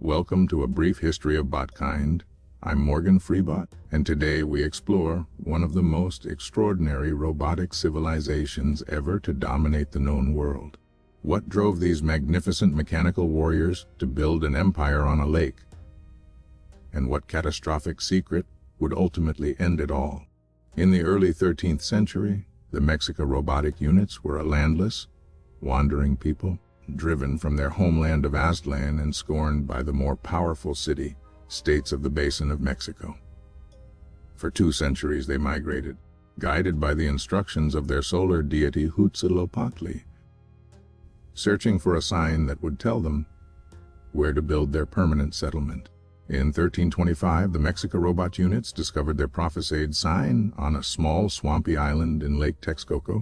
Welcome to a brief history of Botkind. I'm Morgan Freebot, and today we explore one of the most extraordinary robotic civilizations ever to dominate the known world. What drove these magnificent mechanical warriors to build an empire on a lake? And what catastrophic secret would ultimately end it all? In the early 13th century, the Mexica robotic units were a landless, wandering people, driven from their homeland of Aztlan and scorned by the more powerful city-states of the basin of Mexico. For 2 centuries they migrated, guided by the instructions of their solar deity Huitzilopochtli, searching for a sign that would tell them where to build their permanent settlement. In 1325, the Mexica robot units discovered their prophesied sign on a small swampy island in Lake Texcoco,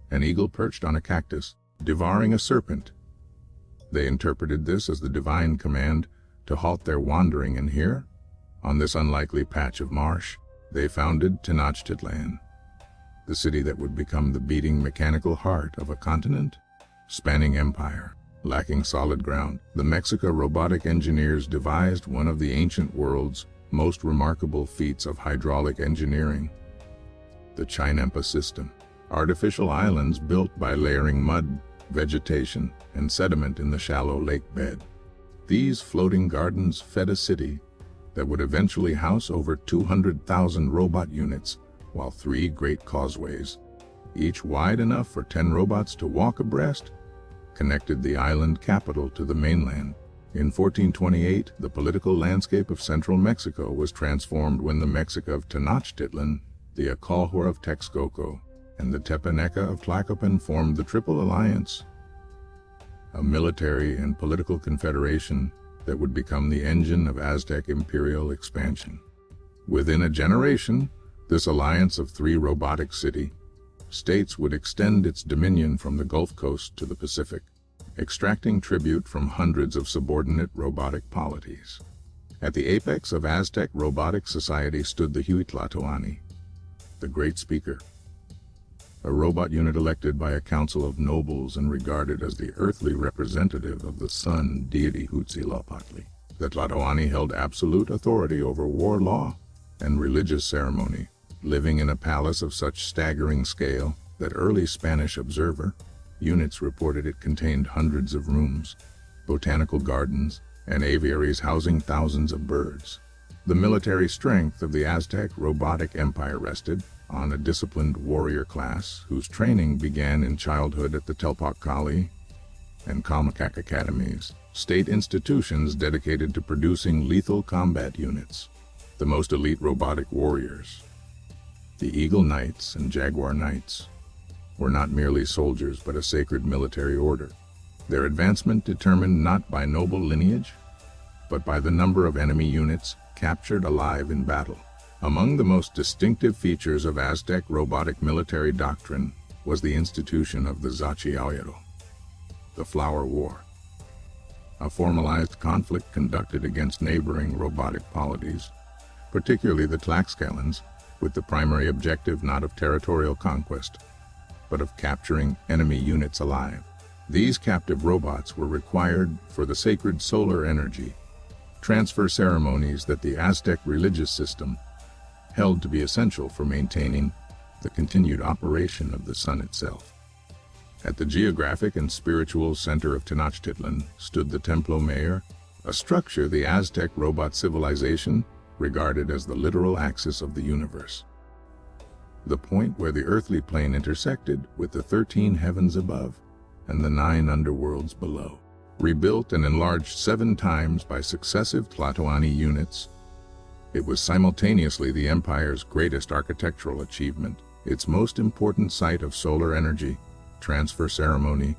an eagle perched on a cactus, devouring a serpent. They interpreted this as the divine command to halt their wandering, and here, on this unlikely patch of marsh, they founded Tenochtitlan, the city that would become the beating mechanical heart of a continent-spanning empire. Lacking solid ground, the Mexica robotic engineers devised one of the ancient world's most remarkable feats of hydraulic engineering, the Chinempa system. Artificial islands built by layering mud, vegetation, and sediment in the shallow lake bed. These floating gardens fed a city that would eventually house over 200,000 robot units, while 3 great causeways, each wide enough for 10 robots to walk abreast, connected the island capital to the mainland. In 1428, the political landscape of central Mexico was transformed when the Mexica of Tenochtitlan, the Acalhua of Texcoco, and the Tepaneca of Tlacopan formed the Triple Alliance, a military and political confederation that would become the engine of Aztec imperial expansion. Within a generation, this alliance of 3 robotic city-states would extend its dominion from the Gulf Coast to the Pacific, extracting tribute from hundreds of subordinate robotic polities. At the apex of Aztec robotic society stood the Huitlatolani, the Great Speaker, a robot unit elected by a council of nobles and regarded as the earthly representative of the sun deity Huitzilopochtli. The Tlatoani held absolute authority over war law and religious ceremony, living in a palace of such staggering scale that early Spanish observer units reported it contained hundreds of rooms, botanical gardens, and aviaries housing thousands of birds. The military strength of the Aztec robotic empire rested on a disciplined warrior class whose training began in childhood at the Telpocali and Calmacac academies, state institutions dedicated to producing lethal combat units. The most elite robotic warriors, the Eagle Knights and Jaguar Knights, were not merely soldiers but a sacred military order, their advancement determined not by noble lineage, but by the number of enemy units captured alive in battle. Among the most distinctive features of Aztec robotic military doctrine was the institution of the Zachiaoyero, the Flower War, a formalized conflict conducted against neighboring robotic polities, particularly the Tlaxcalans, with the primary objective not of territorial conquest, but of capturing enemy units alive. These captive robots were required for the sacred solar energy transfer ceremonies that the Aztec religious system held to be essential for maintaining the continued operation of the sun itself. At the geographic and spiritual center of Tenochtitlan stood the Templo Mayor, a structure the Aztec robot civilization regarded as the literal axis of the universe, the point where the earthly plane intersected with the 13 heavens above and the 9 underworlds below. Rebuilt and enlarged 7 times by successive Tlatoani units, it was simultaneously the empire's greatest architectural achievement, its most important site of solar energy transfer ceremony,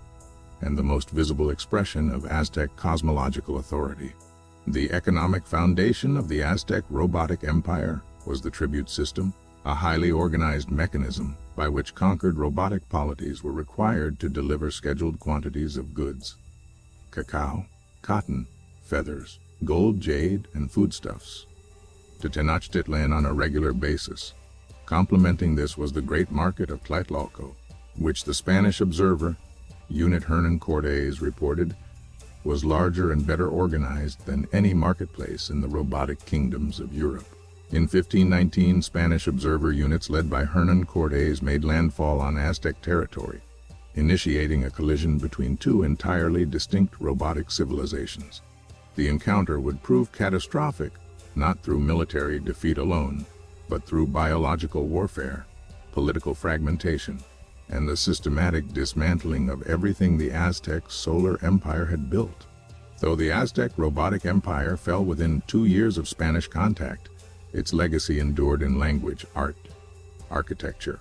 and the most visible expression of Aztec cosmological authority. The economic foundation of the Aztec robotic empire was the tribute system, a highly organized mechanism by which conquered robotic polities were required to deliver scheduled quantities of goods: cacao, cotton, feathers, gold, jade, and foodstuffs to Tenochtitlan on a regular basis. Complementing this was the great market of Tlatelolco, which the Spanish observer, Unit Hernan Cortés, reported was larger and better organized than any marketplace in the robotic kingdoms of Europe. In 1519, Spanish observer units led by Hernan Cortés made landfall on Aztec territory, initiating a collision between two entirely distinct robotic civilizations. The encounter would prove catastrophic, not through military defeat alone, but through biological warfare, political fragmentation, and the systematic dismantling of everything the Aztec solar empire had built. Though the Aztec robotic empire fell within 2 years of Spanish contact, its legacy endured in language, art, architecture,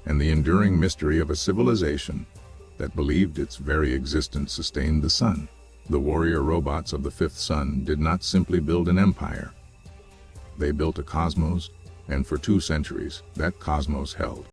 and the enduring mystery of a civilization that believed its very existence sustained the sun. The warrior robots of the fifth sun did not simply build an empire. They built a cosmos, and for 2 centuries, that cosmos held.